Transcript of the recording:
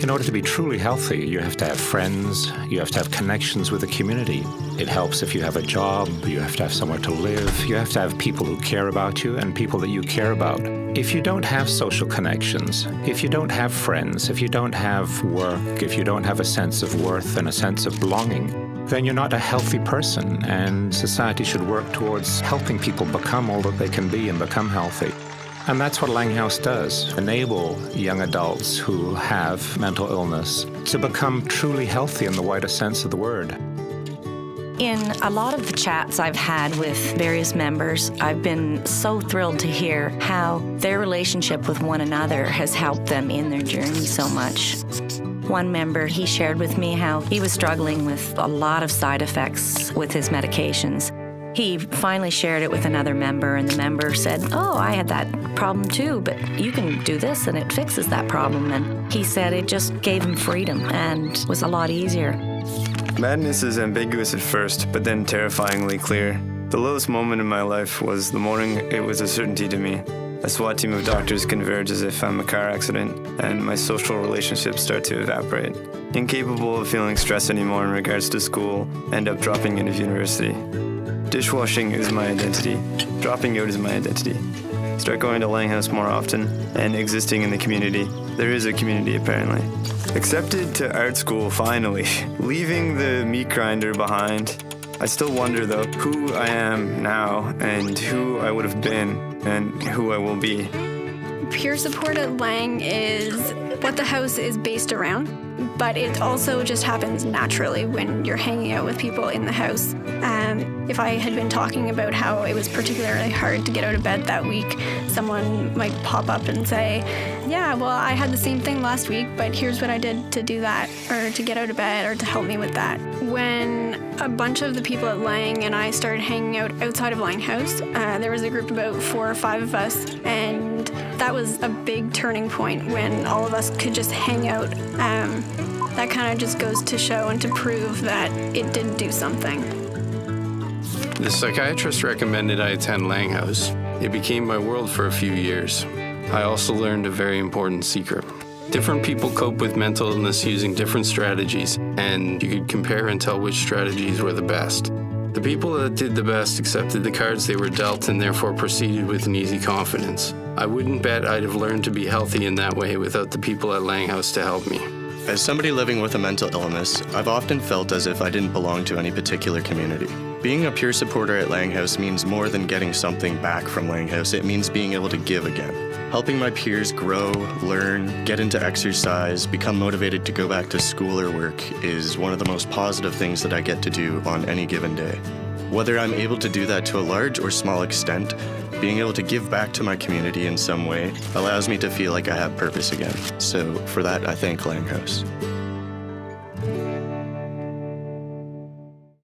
In order to be truly healthy, you have to have friends, you have to have connections with the community. It helps if you have a job, you have to have somewhere to live, you have to have people who care about you and people that you care about. If you don't have social connections, if you don't have friends, if you don't have work, if you don't have a sense of worth and a sense of belonging, then you're not a healthy person, and society should work towards helping people become all that they can be and become healthy. And that's what Laing House does, enable young adults who have mental illness to become truly healthy in the widest sense of the word. In a lot of the chats I've had with various members, I've been so thrilled to hear how their relationship with one another has helped them in their journey so much. One member, he shared with me how he was struggling with a lot of side effects with his medications. He finally shared it with another member, and the member said, "Oh, I had that problem too, but you can do this and it fixes that problem." And he said it just gave him freedom and was a lot easier. Madness is ambiguous at first, but then terrifyingly clear. The lowest moment in my life was the morning it was a certainty to me. A SWAT team of doctors converge as if I'm a car accident, and my social relationships start to evaporate. Incapable of feeling stress anymore in regards to school, end up dropping out of university. Dishwashing is my identity. Dropping out is my identity. Start going to Laing House more often and existing in the community. There is a community, apparently. Accepted to art school, finally. Leaving the meat grinder behind. I still wonder, though, who I am now and who I would have been and who I will be. Peer support at Laing is what the house is based around, but it also just happens naturally when you're hanging out with people in the house. If I had been talking about how it was particularly hard to get out of bed that week, someone might pop up and say, "Yeah, well, I had the same thing last week, but here's what I did to do that, or to get out of bed, or to help me with that." When a bunch of the people at Laing and I started hanging out outside of Laing House, there was a group of about 4 or 5 of us, and that was a big turning point when all of us could just hang out. That kind of just goes to show and to prove that it did do something. The psychiatrist recommended I attend Laing House. It became my world for a few years. I also learned a very important secret. Different people cope with mental illness using different strategies, and you could compare and tell which strategies were the best. The people that did the best accepted the cards they were dealt and therefore proceeded with an easy confidence. I wouldn't bet I'd have learned to be healthy in that way without the people at Laing House to help me. As somebody living with a mental illness, I've often felt as if I didn't belong to any particular community. Being a peer supporter at Laing House means more than getting something back from Laing House. It means being able to give again. Helping my peers grow, learn, get into exercise, become motivated to go back to school or work is one of the most positive things that I get to do on any given day. Whether I'm able to do that to a large or small extent, being able to give back to my community in some way allows me to feel like I have purpose again. So for that, I thank Laing House.